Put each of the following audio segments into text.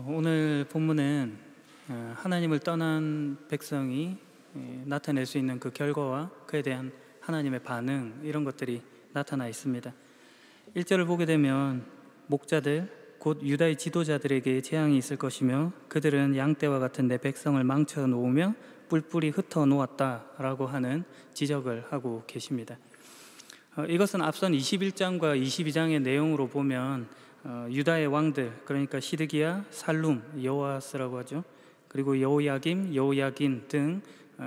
오늘 본문은 하나님을 떠난 백성이 나타낼 수 있는 그 결과와 그에 대한 하나님의 반응, 이런 것들이 나타나 있습니다. 1절을 보게 되면 목자들 곧 유다의 지도자들에게 재앙이 있을 것이며 그들은 양떼와 같은 내 백성을 망쳐 놓으며 뿔뿔이 흩어 놓았다라고 하는 지적을 하고 계십니다. 이것은 앞선 21장과 22장의 내용으로 보면 유다의 왕들, 그러니까 시드기야, 살룸, 여호아스라고 하죠. 그리고 여호야김, 여호야긴 등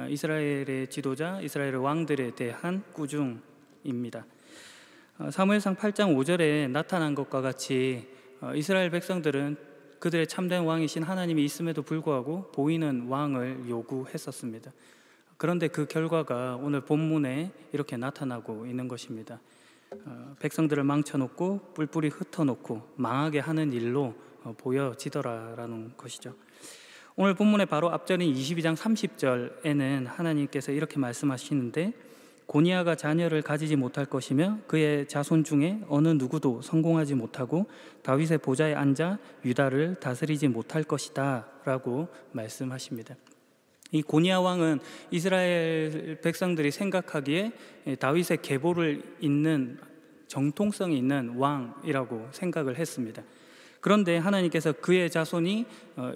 이스라엘의 지도자, 이스라엘의 왕들에 대한 꾸중입니다. 사무엘상 8장 5절에 나타난 것과 같이 이스라엘 백성들은 그들의 참된 왕이신 하나님이 있음에도 불구하고 보이는 왕을 요구했었습니다. 그런데 그 결과가 오늘 본문에 이렇게 나타나고 있는 것입니다. 백성들을 망쳐놓고 뿔뿔이 흩어놓고 망하게 하는 일로 보여지더라라는 것이죠. 오늘 본문의 바로 앞절인 22장 30절에는 하나님께서 이렇게 말씀하시는데, 고니아가 자녀를 가지지 못할 것이며 그의 자손 중에 어느 누구도 성공하지 못하고 다윗의 보좌에 앉아 유다를 다스리지 못할 것이다 라고 말씀하십니다. 이 고니아 왕은 이스라엘 백성들이 생각하기에 다윗의 계보를 잇는 정통성이 있는 왕이라고 생각을 했습니다. 그런데 하나님께서 그의 자손이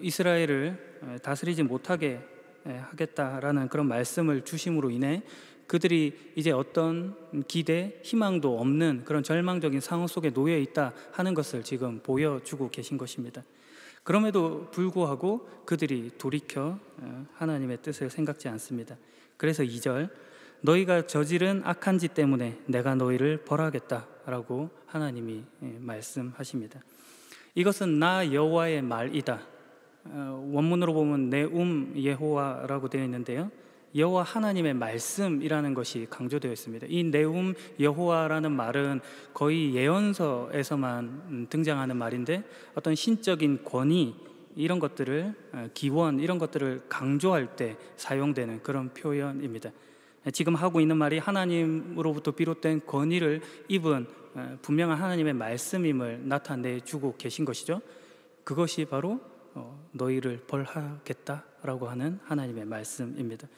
이스라엘을 다스리지 못하게 하겠다라는 그런 말씀을 주심으로 인해 그들이 이제 어떤 기대, 희망도 없는 그런 절망적인 상황 속에 놓여 있다 하는 것을 지금 보여주고 계신 것입니다. 그럼에도 불구하고 그들이 돌이켜 하나님의 뜻을 생각지 않습니다. 그래서 2절, 너희가 저지른 악한 짓 때문에 내가 너희를 벌하겠다 라고 하나님이 말씀하십니다. 이것은 나 여호와의 말이다. 원문으로 보면 네움 예호와라고 되어 있는데요, 여호와 하나님의 말씀이라는 것이 강조되어 있습니다. 이 네움 여호와라는 말은 거의 예언서에서만 등장하는 말인데, 어떤 신적인 권위, 이런 것들을, 기원, 이런 것들을 강조할 때 사용되는 그런 표현입니다. 지금 하고 있는 말이 하나님으로부터 비롯된 권위를 입은 분명한 하나님의 말씀임을 나타내주고 계신 것이죠. 그것이 바로 너희를 벌하겠다라고 하는 하나님의 말씀입니다.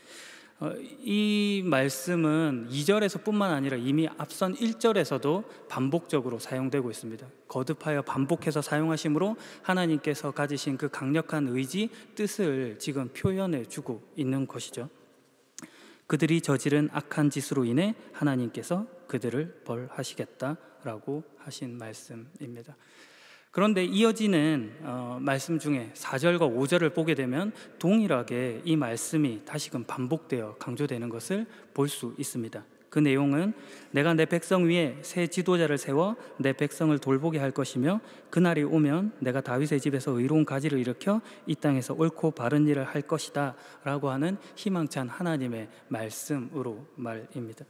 이 말씀은 2절에서 뿐만 아니라 이미 앞선 1절에서도 반복적으로 사용되고 있습니다. 거듭하여 반복해서 사용하심으로 하나님께서 가지신 그 강력한 의지, 뜻을 지금 표현해 주고 있는 것이죠. 그들이 저지른 악한 짓으로 인해 하나님께서 그들을 벌하시겠다라고 하신 말씀입니다. 그런데 이어지는 말씀 중에 4절과 5절을 보게 되면 동일하게 이 말씀이 다시금 반복되어 강조되는 것을 볼 수 있습니다. 그 내용은 내가 내 백성 위에 새 지도자를 세워 내 백성을 돌보게 할 것이며 그날이 오면 내가 다윗의 집에서 의로운 가지를 일으켜 이 땅에서 옳고 바른 일을 할 것이다 라고 하는 희망찬 하나님의 말씀으로 말입니다.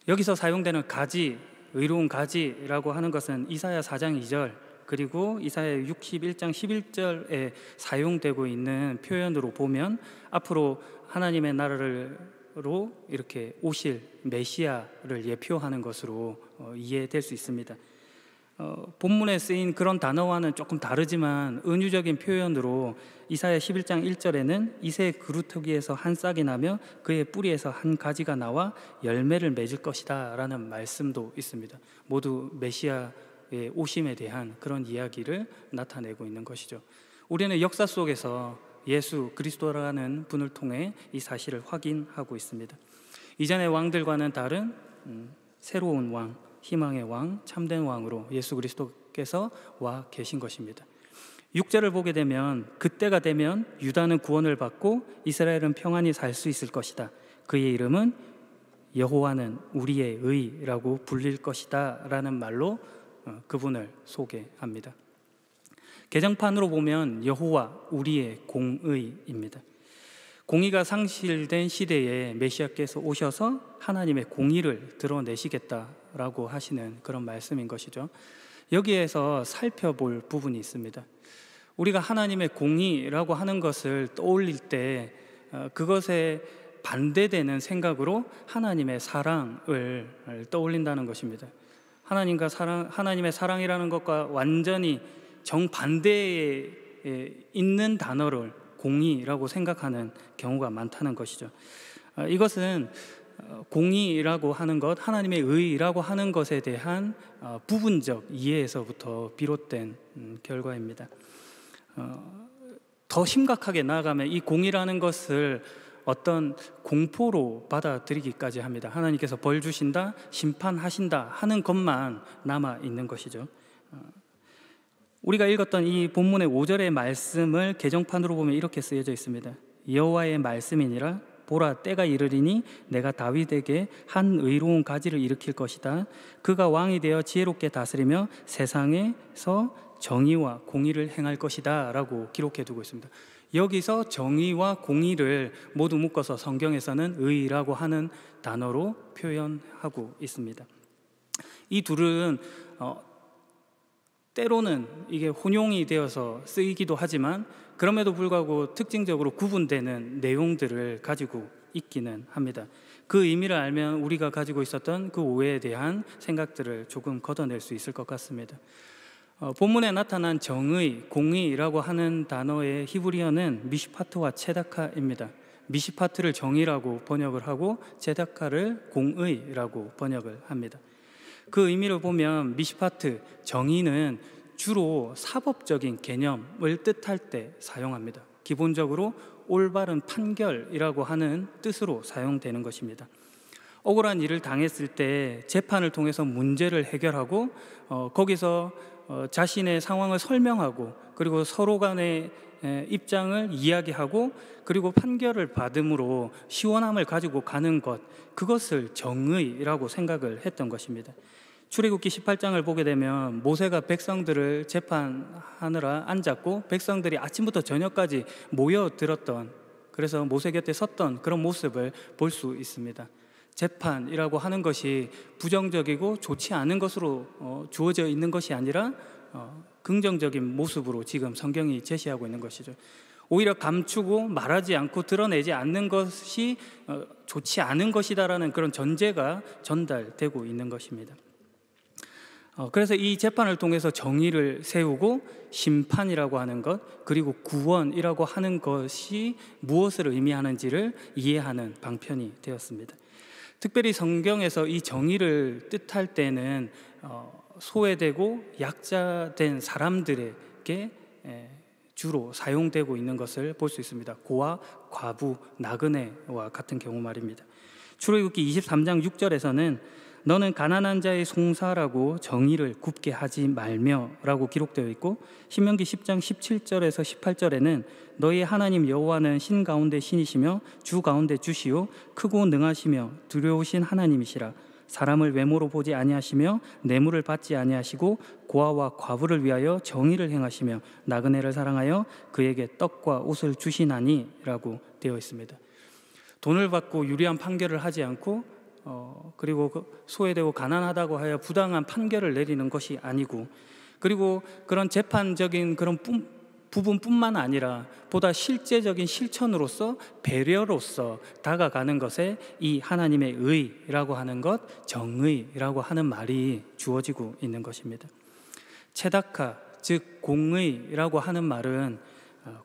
여기서 사용되는 가지, 의로운 가지라고 하는 것은 이사야 4장 2절 그리고 이사야 61장 11절에 사용되고 있는 표현으로 보면 앞으로 하나님의 나라로 이렇게 오실 메시아를 예표하는 것으로 이해될 수 있습니다. 본문에 쓰인 그런 단어와는 조금 다르지만 은유적인 표현으로 이사야 11장 1절에는 이새 그루터기에서 한 싹이 나며 그의 뿌리에서 한 가지가 나와 열매를 맺을 것이다 라는 말씀도 있습니다. 모두 메시아의 오심에 대한 그런 이야기를 나타내고 있는 것이죠. 우리는 역사 속에서 예수 그리스도라는 분을 통해 이 사실을 확인하고 있습니다. 이전의 왕들과는 다른 새로운 왕, 희망의 왕, 참된 왕으로 예수 그리스도께서 와 계신 것입니다. 6절을 보게 되면 그때가 되면 유다는 구원을 받고 이스라엘은 평안히 살 수 있을 것이다. 그의 이름은 여호와는 우리의 의라고 불릴 것이다 라는 말로 그분을 소개합니다. 개정판으로 보면 여호와 우리의 공의입니다. 공의가 상실된 시대에 메시아께서 오셔서 하나님의 공의를 드러내시겠다라고 하시는 그런 말씀인 것이죠. 여기에서 살펴볼 부분이 있습니다. 우리가 하나님의 공의라고 하는 것을 떠올릴 때 그것에 반대되는 생각으로 하나님의 사랑을 떠올린다는 것입니다. 하나님의 사랑이라는 것과 완전히 정반대의 있는 단어를 공의라고 생각하는 경우가 많다는 것이죠. 이것은 공의라고 하는 것, 하나님의 의라고 하는 것에 대한 부분적 이해에서부터 비롯된 결과입니다. 더 심각하게 나아가면 이 공의라는 것을 어떤 공포로 받아들이기까지 합니다. 하나님께서 벌 주신다, 심판하신다 하는 것만 남아 있는 것이죠. 우리가 읽었던 이 본문의 5절의 말씀을 개정판으로 보면 이렇게 쓰여져 있습니다. 여호와의 말씀이니라. 보라, 때가 이르리니 내가 다윗에게 한 의로운 가지를 일으킬 것이다. 그가 왕이 되어 지혜롭게 다스리며 세상에서 정의와 공의를 행할 것이다 라고 기록해 두고 있습니다. 여기서 정의와 공의를 모두 묶어서 성경에서는 의라고 하는 단어로 표현하고 있습니다. 이 둘은 때로는 이게 혼용이 되어서 쓰이기도 하지만 그럼에도 불구하고 특징적으로 구분되는 내용들을 가지고 있기는 합니다. 그 의미를 알면 우리가 가지고 있었던 그 오해에 대한 생각들을 조금 걷어낼 수 있을 것 같습니다. 본문에 나타난 정의, 공의라고 하는 단어의 히브리어는 미시파트와 체다카입니다. 미시파트를 정의라고 번역을 하고 체다카를 공의라고 번역을 합니다. 그 의미를 보면 미시파트, 정의는 주로 사법적인 개념을 뜻할 때 사용합니다. 기본적으로 올바른 판결이라고 하는 뜻으로 사용되는 것입니다. 억울한 일을 당했을 때 재판을 통해서 문제를 해결하고 거기서 자신의 상황을 설명하고 그리고 서로 간의 입장을 이야기하고 그리고 판결을 받음으로 시원함을 가지고 가는 것, 그것을 정의라고 생각을 했던 것입니다. 출애굽기 18장을 보게 되면 모세가 백성들을 재판하느라 앉았고 백성들이 아침부터 저녁까지 모여들었던, 그래서 모세 곁에 섰던 그런 모습을 볼 수 있습니다. 재판이라고 하는 것이 부정적이고 좋지 않은 것으로 주어져 있는 것이 아니라 긍정적인 모습으로 지금 성경이 제시하고 있는 것이죠. 오히려 감추고 말하지 않고 드러내지 않는 것이 좋지 않은 것이다라는 그런 전제가 전달되고 있는 것입니다. 그래서 이 재판을 통해서 정의를 세우고 심판이라고 하는 것, 그리고 구원이라고 하는 것이 무엇을 의미하는지를 이해하는 방편이 되었습니다. 특별히 성경에서 이 정의를 뜻할 때는 소외되고 약자된 사람들에게 주로 사용되고 있는 것을 볼 수 있습니다. 고아, 과부, 나그네와 같은 경우 말입니다. 출애굽기 23장 6절에서는 너는 가난한 자의 송사라고 정의를 굽게 하지 말며 라고 기록되어 있고, 신명기 10장 17절에서 18절에는 너희 하나님 여호와는 신 가운데 신이시며 주 가운데 주시요 크고 능하시며 두려우신 하나님이시라. 사람을 외모로 보지 아니하시며 뇌물을 받지 아니하시고 고아와 과부를 위하여 정의를 행하시며 나그네를 사랑하여 그에게 떡과 옷을 주시나니 라고 되어 있습니다. 돈을 받고 유리한 판결을 하지 않고 그리고 소외되고 가난하다고 하여 부당한 판결을 내리는 것이 아니고, 그리고 그런 재판적인 그런 부분뿐만 아니라 보다 실제적인 실천으로서 배려로서 다가가는 것에 이 하나님의 의라고 하는 것, 정의라고 하는 말이 주어지고 있는 것입니다. 체다카, 즉 공의라고 하는 말은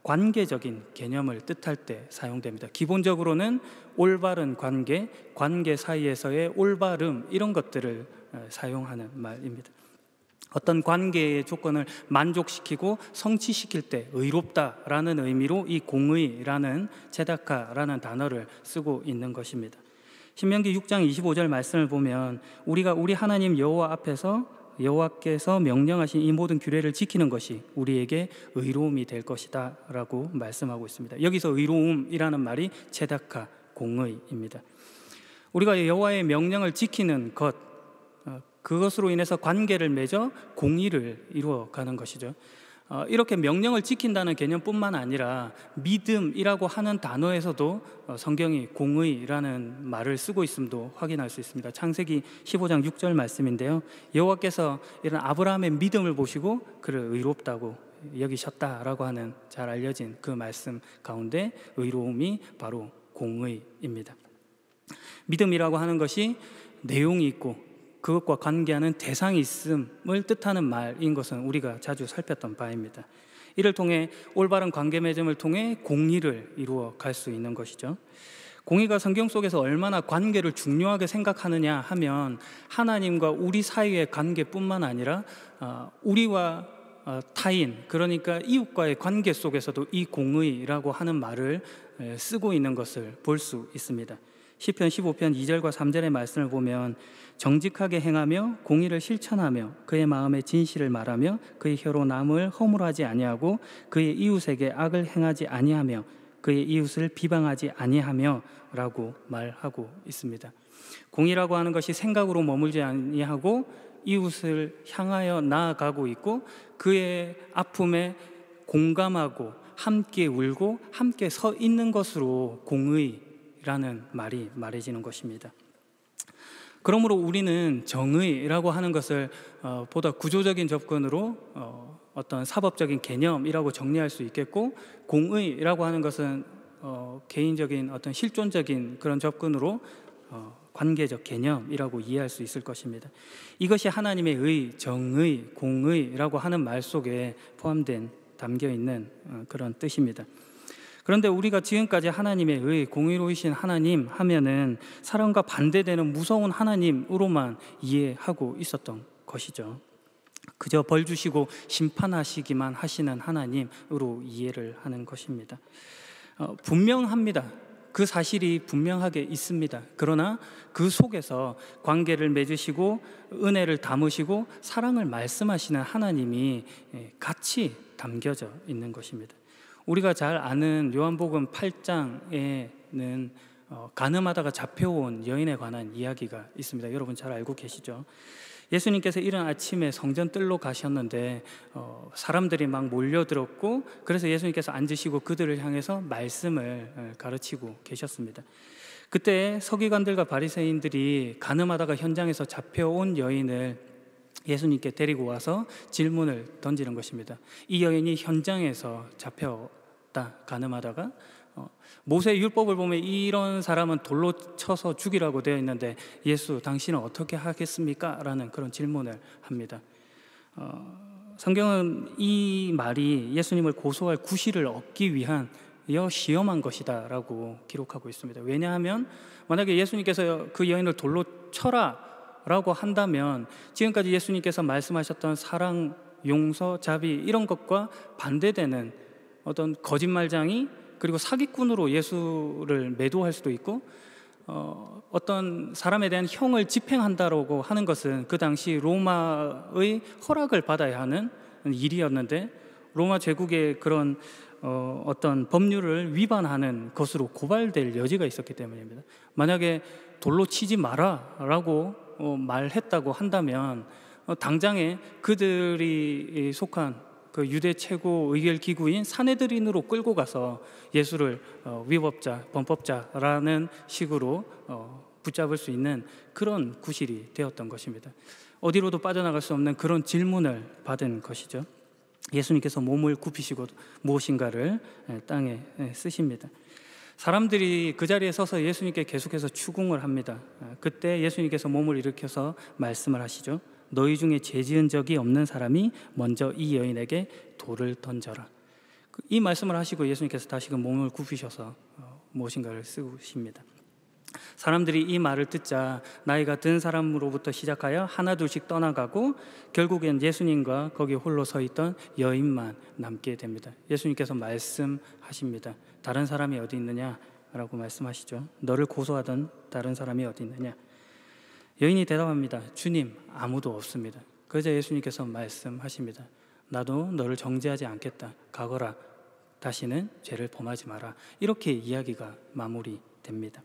관계적인 개념을 뜻할 때 사용됩니다. 기본적으로는 올바른 관계 사이에서의 올바름, 이런 것들을 사용하는 말입니다. 어떤 관계의 조건을 만족시키고 성취시킬 때 의롭다라는 의미로 이 공의라는 체다카라는 단어를 쓰고 있는 것입니다. 신명기 6장 25절 말씀을 보면 우리가 우리 하나님 여호와 앞에서 여호와께서 명령하신 이 모든 규례를 지키는 것이 우리에게 의로움이 될 것이다 라고 말씀하고 있습니다. 여기서 의로움이라는 말이 체다카, 공의입니다. 우리가 여호와의 명령을 지키는 것, 그것으로 인해서 관계를 맺어 공의를 이루어가는 것이죠. 이렇게 명령을 지킨다는 개념뿐만 아니라 믿음이라고 하는 단어에서도 성경이 공의라는 말을 쓰고 있음도 확인할 수 있습니다. 창세기 15장 6절 말씀인데요, 여호와께서 이런 아브라함의 믿음을 보시고 그를 의롭다고 여기셨다라고 하는 잘 알려진 그 말씀 가운데 의로움이 바로 공의입니다. 믿음이라고 하는 것이 내용이 있고 그것과 관계하는 대상이 있음을 뜻하는 말인 것은 우리가 자주 살폈던 바입니다. 이를 통해 올바른 관계 맺음을 통해 공의를 이루어 갈 수 있는 것이죠. 공의가 성경 속에서 얼마나 관계를 중요하게 생각하느냐 하면 하나님과 우리 사이의 관계뿐만 아니라 우리와 타인, 그러니까 이웃과의 관계 속에서도 이 공의라고 하는 말을 쓰고 있는 것을 볼 수 있습니다. 시편 15편 2절과 3절의 말씀을 보면 정직하게 행하며 공의를 실천하며 그의 마음에 진실을 말하며 그의 혀로 남을 허물하지 아니하고 그의 이웃에게 악을 행하지 아니하며 그의 이웃을 비방하지 아니하며 라고 말하고 있습니다. 공의라고 하는 것이 생각으로 머물지 아니하고 이웃을 향하여 나아가고 있고 그의 아픔에 공감하고 함께 울고 함께 서 있는 것으로 공의라는 말이 말해지는 것입니다. 그러므로 우리는 정의라고 하는 것을 보다 구조적인 접근으로 어떤 사법적인 개념이라고 정리할 수 있겠고, 공의라고 하는 것은 개인적인 어떤 실존적인 그런 접근으로 관계적 개념이라고 이해할 수 있을 것입니다. 이것이 하나님의 의, 정의, 공의라고 하는 말 속에 포함된 담겨 있는 그런 뜻입니다. 그런데 우리가 지금까지 하나님의 의, 공의로우신 하나님 하면은 사랑과 반대되는 무서운 하나님으로만 이해하고 있었던 것이죠. 그저 벌 주시고 심판하시기만 하시는 하나님으로 이해를 하는 것입니다. 분명합니다. 그 사실이 분명하게 있습니다. 그러나 그 속에서 관계를 맺으시고 은혜를 담으시고 사랑을 말씀하시는 하나님이 같이 담겨져 있는 것입니다. 우리가 잘 아는 요한복음 8장에는 간음하다가 잡혀온 여인에 관한 이야기가 있습니다. 여러분 잘 알고 계시죠? 예수님께서 이른 아침에 성전 뜰로 가셨는데 사람들이 막 몰려들었고, 그래서 예수님께서 앉으시고 그들을 향해서 말씀을 가르치고 계셨습니다. 그때 서기관들과 바리새인들이 간음하다가 현장에서 잡혀온 여인을 예수님께 데리고 와서 질문을 던지는 것입니다. 이 여인이 현장에서 잡혀왔다, 간음하다가 모세 율법을 보면 이런 사람은 돌로 쳐서 죽이라고 되어 있는데 예수, 당신은 어떻게 하겠습니까? 라는 그런 질문을 합니다. 성경은 이 말이 예수님을 고소할 구실을 얻기 위한 시험한 것이다 라고 기록하고 있습니다. 왜냐하면 만약에 예수님께서 그 여인을 돌로 쳐라 라고 한다면 지금까지 예수님께서 말씀하셨던 사랑, 용서, 자비 이런 것과 반대되는 어떤 거짓말장이, 그리고 사기꾼으로 예수를 매도할 수도 있고, 어떤 사람에 대한 형을 집행한다고 하는 것은 그 당시 로마의 허락을 받아야 하는 일이었는데, 로마 제국의 그런 어떤 법률을 위반하는 것으로 고발될 여지가 있었기 때문입니다. 만약에 돌로 치지 마라 라고 말했다고 한다면 당장에 그들이 속한 그 유대 최고 의결 기구인 사네드린으로 끌고 가서 예수를 위법자, 범법자라는 식으로 붙잡을 수 있는 그런 구실이 되었던 것입니다. 어디로도 빠져나갈 수 없는 그런 질문을 받은 것이죠. 예수님께서 몸을 굽히시고 무엇인가를 땅에 쓰십니다. 사람들이 그 자리에 서서 예수님께 계속해서 추궁을 합니다. 그때 예수님께서 몸을 일으켜서 말씀을 하시죠. 너희 중에 죄 지은 적이 없는 사람이 먼저 이 여인에게 돌을 던져라. 이 말씀을 하시고 예수님께서 다시금 몸을 굽히셔서 무엇인가를 쓰십니다. 사람들이 이 말을 듣자 나이가 든 사람으로부터 시작하여 하나둘씩 떠나가고 결국엔 예수님과 거기 홀로 서 있던 여인만 남게 됩니다. 예수님께서 말씀하십니다. 다른 사람이 어디 있느냐? 라고 말씀하시죠. 너를 고소하던 다른 사람이 어디 있느냐? 여인이 대답합니다. 주님, 아무도 없습니다. 그러자 예수님께서 말씀하십니다. 나도 너를 정죄하지 않겠다. 가거라. 다시는 죄를 범하지 마라. 이렇게 이야기가 마무리됩니다.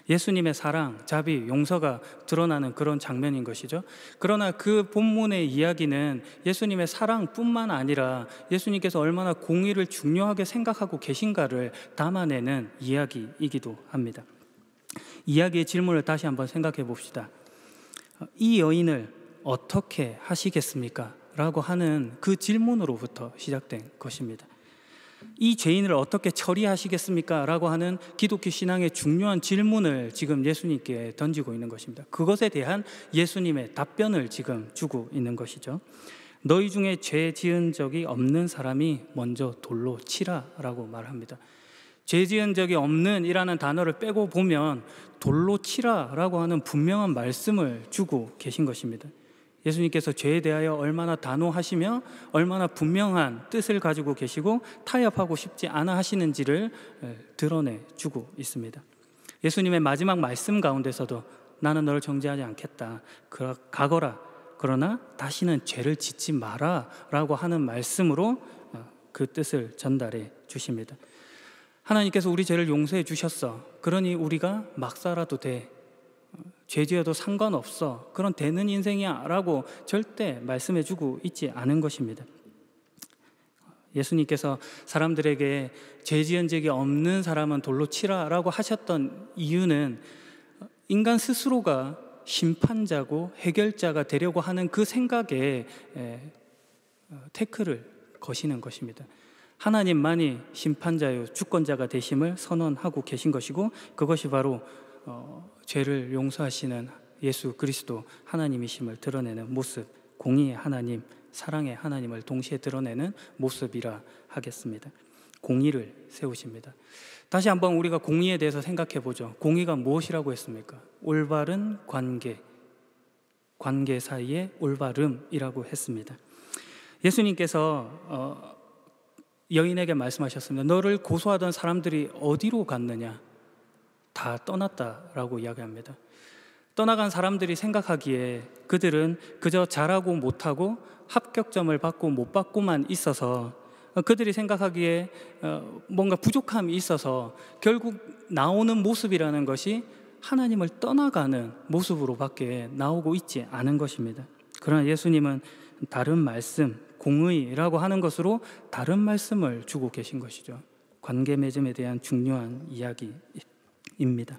예수님의 사랑, 자비, 용서가 드러나는 그런 장면인 것이죠. 그러나 그 본문의 이야기는 예수님의 사랑뿐만 아니라 예수님께서 얼마나 공의를 중요하게 생각하고 계신가를 담아내는 이야기이기도 합니다. 이야기의 질문을 다시 한번 생각해 봅시다. 이 여인을 어떻게 하시겠습니까? 라고 하는 그 질문으로부터 시작된 것입니다. 이 죄인을 어떻게 처리하시겠습니까? 라고 하는 기독교 신앙의 중요한 질문을 지금 예수님께 던지고 있는 것입니다. 그것에 대한 예수님의 답변을 지금 주고 있는 것이죠. 너희 중에 죄 지은 적이 없는 사람이 먼저 돌로 치라라고 말합니다. 죄 지은 적이 없는 이라는 단어를 빼고 보면 돌로 치라라고 하는 분명한 말씀을 주고 계신 것입니다. 예수님께서 죄에 대하여 얼마나 단호하시며 얼마나 분명한 뜻을 가지고 계시고 타협하고 싶지 않아 하시는지를 드러내 주고 있습니다. 예수님의 마지막 말씀 가운데서도 나는 너를 정죄하지 않겠다, 가거라, 그러나 다시는 죄를 짓지 마라 라고 하는 말씀으로 그 뜻을 전달해 주십니다. 하나님께서 우리 죄를 용서해 주셨어, 그러니 우리가 막 살아도 돼, 죄 지어도 상관없어, 그런 되는 인생이야 라고 절대 말씀해 주고 있지 않은 것입니다. 예수님께서 사람들에게 죄 지은 적이 없는 사람은 돌로 치라 라고 하셨던 이유는 인간 스스로가 심판자고 해결자가 되려고 하는 그 생각에 태클을 거시는 것입니다. 하나님만이 심판자요 주권자가 되심을 선언하고 계신 것이고, 그것이 바로 죄를 용서하시는 예수 그리스도 하나님이심을 드러내는 모습, 공의의 하나님, 사랑의 하나님을 동시에 드러내는 모습이라 하겠습니다. 공의를 세우십니다. 다시 한번 우리가 공의에 대해서 생각해 보죠. 공의가 무엇이라고 했습니까? 올바른 관계 사이의 올바름이라고 했습니다. 예수님께서 여인에게 말씀하셨습니다. 너를 고소하던 사람들이 어디로 갔느냐? 다 떠났다라고 이야기합니다. 떠나간 사람들이 생각하기에 그들은 그저 잘하고 못하고 합격점을 받고 못 받고만 있어서, 그들이 생각하기에 뭔가 부족함이 있어서 결국 나오는 모습이라는 것이 하나님을 떠나가는 모습으로밖에 나오고 있지 않은 것입니다. 그러나 예수님은 다른 말씀, 공의라고 하는 것으로 다른 말씀을 주고 계신 것이죠. 관계 맺음에 대한 중요한 이야기입니다.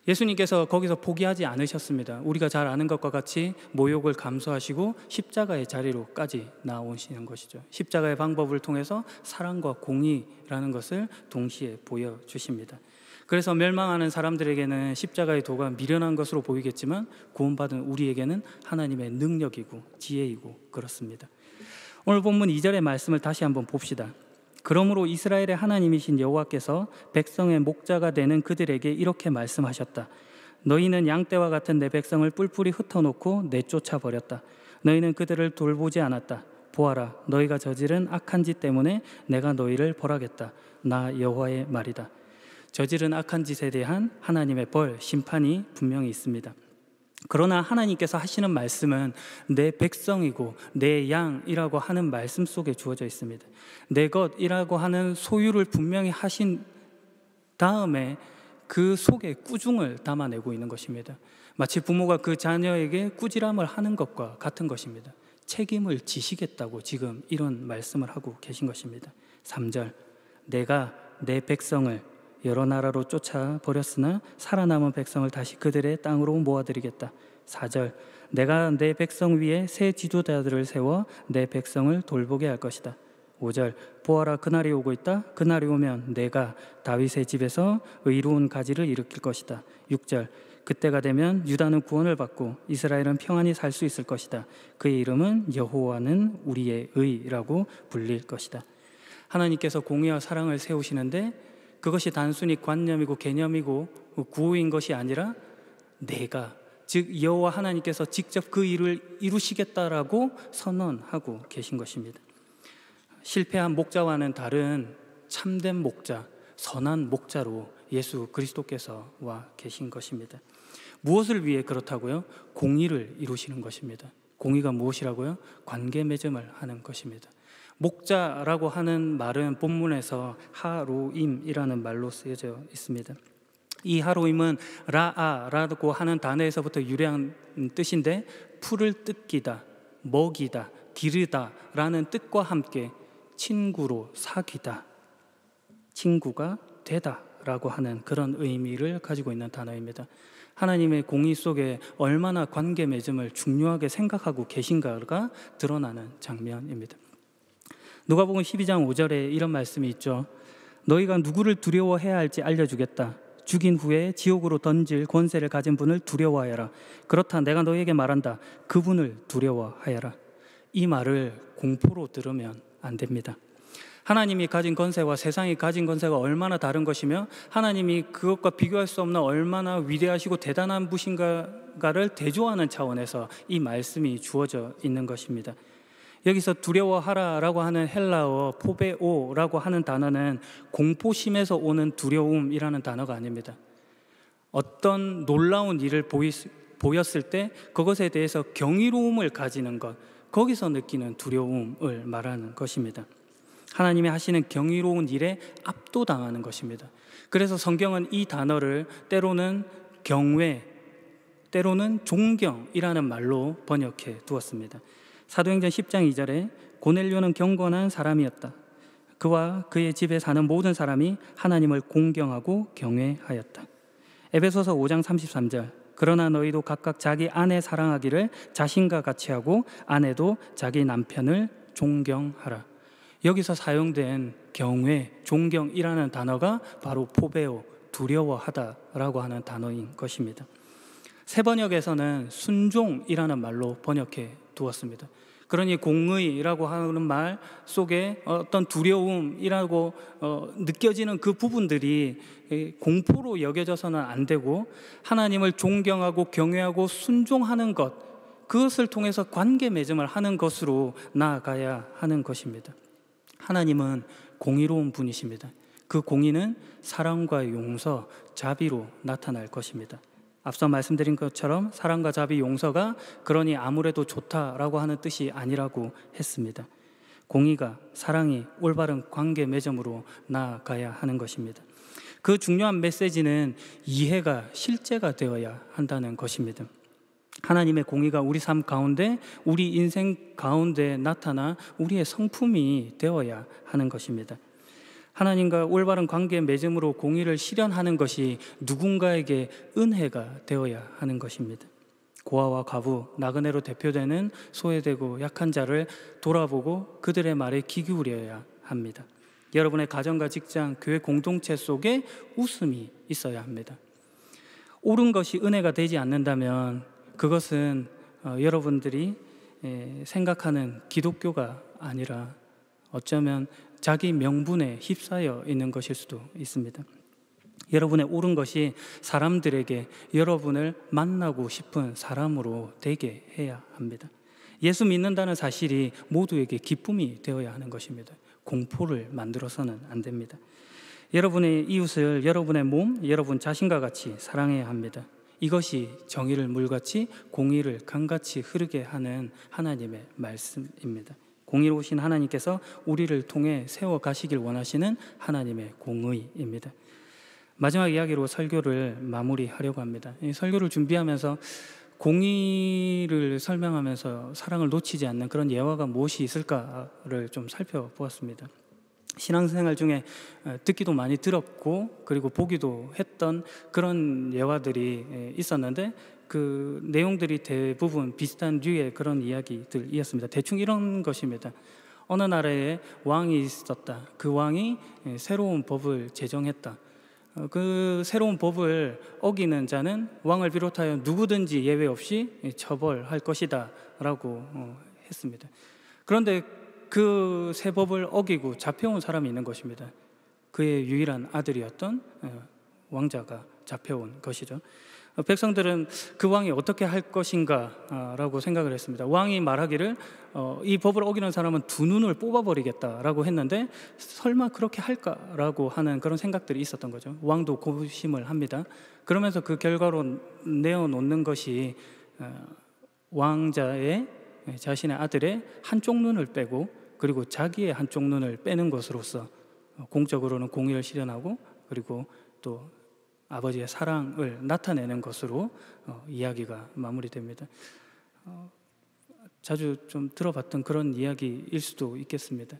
예수님께서 거기서 포기하지 않으셨습니다. 우리가 잘 아는 것과 같이 모욕을 감수하시고 십자가의 자리로까지 나오시는 것이죠. 십자가의 방법을 통해서 사랑과 공의라는 것을 동시에 보여주십니다. 그래서 멸망하는 사람들에게는 십자가의 도가 미련한 것으로 보이겠지만 구원받은 우리에게는 하나님의 능력이고 지혜이고 그렇습니다. 오늘 본문 2절의 말씀을 다시 한번 봅시다. 그러므로 이스라엘의 하나님이신 여호와께서 백성의 목자가 되는 그들에게 이렇게 말씀하셨다. 너희는 양떼와 같은 내 백성을 뿔뿔이 흩어놓고 내쫓아 버렸다. 너희는 그들을 돌보지 않았다. 보아라, 너희가 저지른 악한 짓 때문에 내가 너희를 벌하겠다. 나 여호와의 말이다. 저지른 악한 짓에 대한 하나님의 벌, 심판이 분명히 있습니다. 그러나 하나님께서 하시는 말씀은 내 백성이고 내 양이라고 하는 말씀 속에 주어져 있습니다. 내 것이라고 하는 소유를 분명히 하신 다음에 그 속에 꾸중을 담아내고 있는 것입니다. 마치 부모가 그 자녀에게 꾸지람을 하는 것과 같은 것입니다. 책임을 지시겠다고 지금 이런 말씀을 하고 계신 것입니다. 3절, 내가 내 백성을 여러 나라로 쫓아버렸으나 살아남은 백성을 다시 그들의 땅으로 모아드리겠다. 4절, 내가 내 백성 위에 새 지도자들을 세워 내 백성을 돌보게 할 것이다. 5절, 보아라, 그날이 오고 있다. 그날이 오면 내가 다윗의 집에서 의로운 가지를 일으킬 것이다. 6절, 그때가 되면 유다는 구원을 받고 이스라엘은 평안히 살 수 있을 것이다. 그의 이름은 여호와는 우리의 의라고 불릴 것이다. 하나님께서 공의와 사랑을 세우시는데 그것이 단순히 관념이고 개념이고 구호인 것이 아니라 내가, 즉 여호와 하나님께서 직접 그 일을 이루시겠다라고 선언하고 계신 것입니다. 실패한 목자와는 다른 참된 목자, 선한 목자로 예수 그리스도께서 와 계신 것입니다. 무엇을 위해 그렇다고요? 공의를 이루시는 것입니다. 공의가 무엇이라고요? 관계 맺음을 하는 것입니다. 목자라고 하는 말은 본문에서 하로임이라는 말로 쓰여져 있습니다. 이 하로임은 라아라고 하는 단어에서부터 유래한 뜻인데 풀을 뜯기다, 먹이다, 기르다 라는 뜻과 함께 친구로 사귀다, 친구가 되다 라고 하는 그런 의미를 가지고 있는 단어입니다. 하나님의 공의 속에 얼마나 관계 맺음을 중요하게 생각하고 계신가가 드러나는 장면입니다. 누가복음 12장 5절에 이런 말씀이 있죠. 너희가 누구를 두려워해야 할지 알려주겠다. 죽인 후에 지옥으로 던질 권세를 가진 분을 두려워하여라. 그렇다 내가 너희에게 말한다. 그분을 두려워하여라. 이 말을 공포로 들으면 안 됩니다. 하나님이 가진 권세와 세상이 가진 권세가 얼마나 다른 것이며 하나님이 그것과 비교할 수 없는 얼마나 위대하시고 대단한 분이신가를 대조하는 차원에서 이 말씀이 주어져 있는 것입니다. 여기서 두려워하라라고 하는 헬라어 포베오라고 하는 단어는 공포심에서 오는 두려움이라는 단어가 아닙니다. 어떤 놀라운 일을 보였을 때 그것에 대해서 경이로움을 가지는 것, 거기서 느끼는 두려움을 말하는 것입니다. 하나님이 하시는 경이로운 일에 압도당하는 것입니다. 그래서 성경은 이 단어를 때로는 경외, 때로는 존경이라는 말로 번역해 두었습니다. 사도행전 10장 2절에 고넬료는 경건한 사람이었다. 그와 그의 집에 사는 모든 사람이 하나님을 공경하고 경외하였다. 에베소서 5장 33절 그러나 너희도 각각 자기 아내 사랑하기를 자신과 같이 하고 아내도 자기 남편을 존경하라. 여기서 사용된 경외, 존경이라는 단어가 바로 포베오, 두려워하다라고 하는 단어인 것입니다. 새 번역에서는 순종이라는 말로 번역해 두었습니다. 그러니 공의라고 하는 말 속에 어떤 두려움이라고 느껴지는 그 부분들이 공포로 여겨져서는 안 되고 하나님을 존경하고 경외하고 순종하는 것, 그것을 통해서 관계 맺음을 하는 것으로 나아가야 하는 것입니다. 하나님은 공의로운 분이십니다. 그 공의는 사랑과 용서, 자비로 나타날 것입니다. 앞서 말씀드린 것처럼 사랑과 자비, 용서가 그러니 아무래도 좋다라고 하는 뜻이 아니라고 했습니다. 공의가, 사랑이 올바른 관계 맺음으로 나아가야 하는 것입니다. 그 중요한 메시지는 이해가 실제가 되어야 한다는 것입니다. 하나님의 공의가 우리 삶 가운데, 우리 인생 가운데 나타나 우리의 성품이 되어야 하는 것입니다. 하나님과 올바른 관계 맺음으로 공의를 실현하는 것이 누군가에게 은혜가 되어야 하는 것입니다. 고아와 과부, 나그네로 대표되는 소외되고 약한 자를 돌아보고 그들의 말에 귀 기울여야 합니다. 여러분의 가정과 직장, 교회 공동체 속에 웃음이 있어야 합니다. 옳은 것이 은혜가 되지 않는다면 그것은 여러분들이 생각하는 기독교가 아니라 어쩌면 자기 명분에 휩싸여 있는 것일 수도 있습니다. 여러분의 옳은 것이 사람들에게 여러분을 만나고 싶은 사람으로 되게 해야 합니다. 예수 믿는다는 사실이 모두에게 기쁨이 되어야 하는 것입니다. 공포를 만들어서는 안 됩니다. 여러분의 이웃을 여러분의 몸, 여러분 자신과 같이 사랑해야 합니다. 이것이 정의를 물같이 공의를 강같이 흐르게 하는 하나님의 말씀입니다. 공의로우신 하나님께서 우리를 통해 세워가시길 원하시는 하나님의 공의입니다. 마지막 이야기로 설교를 마무리하려고 합니다. 이 설교를 준비하면서 공의를 설명하면서 사랑을 놓치지 않는 그런 예화가 무엇이 있을까를 좀 살펴보았습니다. 신앙생활 중에 듣기도 많이 들었고 그리고 보기도 했던 그런 예화들이 있었는데 그 내용들이 대부분 비슷한 류의 그런 이야기들이었습니다. 대충 이런 것입니다. 어느 나라에 왕이 있었다. 그 왕이 새로운 법을 제정했다. 그 새로운 법을 어기는 자는 왕을 비롯하여 누구든지 예외 없이 처벌할 것이다 라고 했습니다. 그런데 그 새 법을 어기고 잡혀온 사람이 있는 것입니다. 그의 유일한 아들이었던 왕자가 잡혀온 것이죠. 백성들은 그 왕이 어떻게 할 것인가 라고 생각을 했습니다. 왕이 말하기를 이 법을 어기는 사람은 두 눈을 뽑아버리겠다라고 했는데 설마 그렇게 할까라고 하는 그런 생각들이 있었던 거죠. 왕도 고심을 합니다. 그러면서 그 결과로 내어놓는 것이 왕자의 자신의 아들의 한쪽 눈을 빼고 그리고 자기의 한쪽 눈을 빼는 것으로서 공적으로는 공의를 실현하고 그리고 또 아버지의 사랑을 나타내는 것으로 이야기가 마무리됩니다. 자주 좀 들어봤던 그런 이야기일 수도 있겠습니다.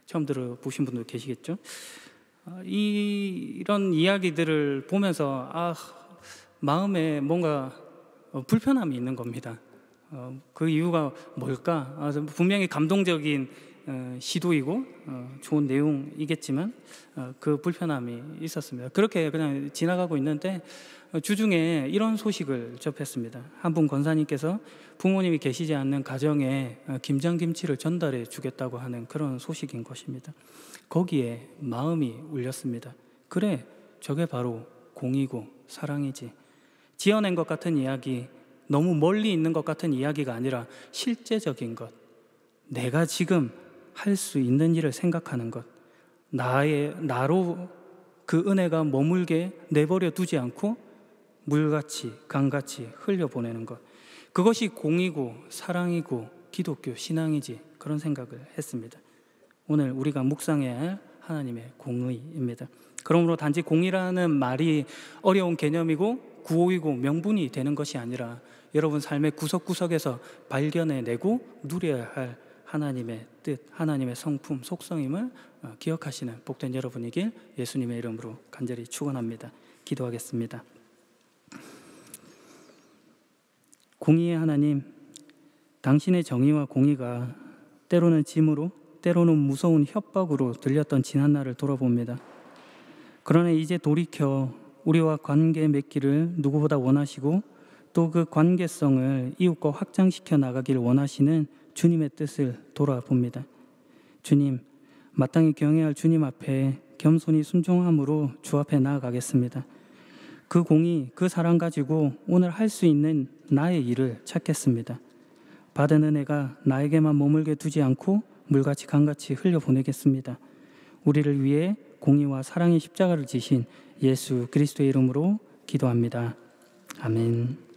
처음 들어보신 분도 계시겠죠? 이런 이야기들을 보면서 마음에 뭔가 불편함이 있는 겁니다. 그 이유가 뭘까? 분명히 감동적인 시도이고 좋은 내용이겠지만 그 불편함이 있었습니다. 그렇게 그냥 지나가고 있는데 주중에 이런 소식을 접했습니다. 한 분 권사님께서 부모님이 계시지 않는 가정에 김장김치를 전달해 주겠다고 하는 그런 소식인 것입니다. 거기에 마음이 울렸습니다. 그래, 저게 바로 공이고 사랑이지. 지어낸 것 같은 이야기, 너무 멀리 있는 것 같은 이야기가 아니라 실제적인 것, 내가 지금 할 수 있는 일을 생각하는 것, 나로 그 은혜가 머물게 내버려 두지 않고 물같이 강같이 흘려보내는 것, 그것이 공이고 사랑이고 기독교 신앙이지, 그런 생각을 했습니다. 오늘 우리가 묵상해야 할 하나님의 공의입니다. 그러므로 단지 공이라는 말이 어려운 개념이고 구호이고 명분이 되는 것이 아니라 여러분 삶의 구석구석에서 발견해내고 누려야 할 하나님의 뜻, 하나님의 성품, 속성임을 기억하시는 복된 여러분이길 예수님의 이름으로 간절히 축원합니다. 기도하겠습니다. 공의의 하나님, 당신의 정의와 공의가 때로는 짐으로, 때로는 무서운 협박으로 들렸던 지난날을 돌아봅니다. 그러나 이제 돌이켜 우리와 관계 맺기를 누구보다 원하시고 또 그 관계성을 이웃과 확장시켜 나가길 원하시는 주님의 뜻을 돌아봅니다. 주님, 마땅히 경외할 주님 앞에 겸손히 순종함으로 주 앞에 나아가겠습니다. 그 공의, 그 사랑 가지고 오늘 할 수 있는 나의 일을 찾겠습니다. 받은 은혜가 나에게만 머물게 두지 않고 물같이 강같이 흘려보내겠습니다. 우리를 위해 공의와 사랑의 십자가를 지신 예수 그리스도의 이름으로 기도합니다. 아멘.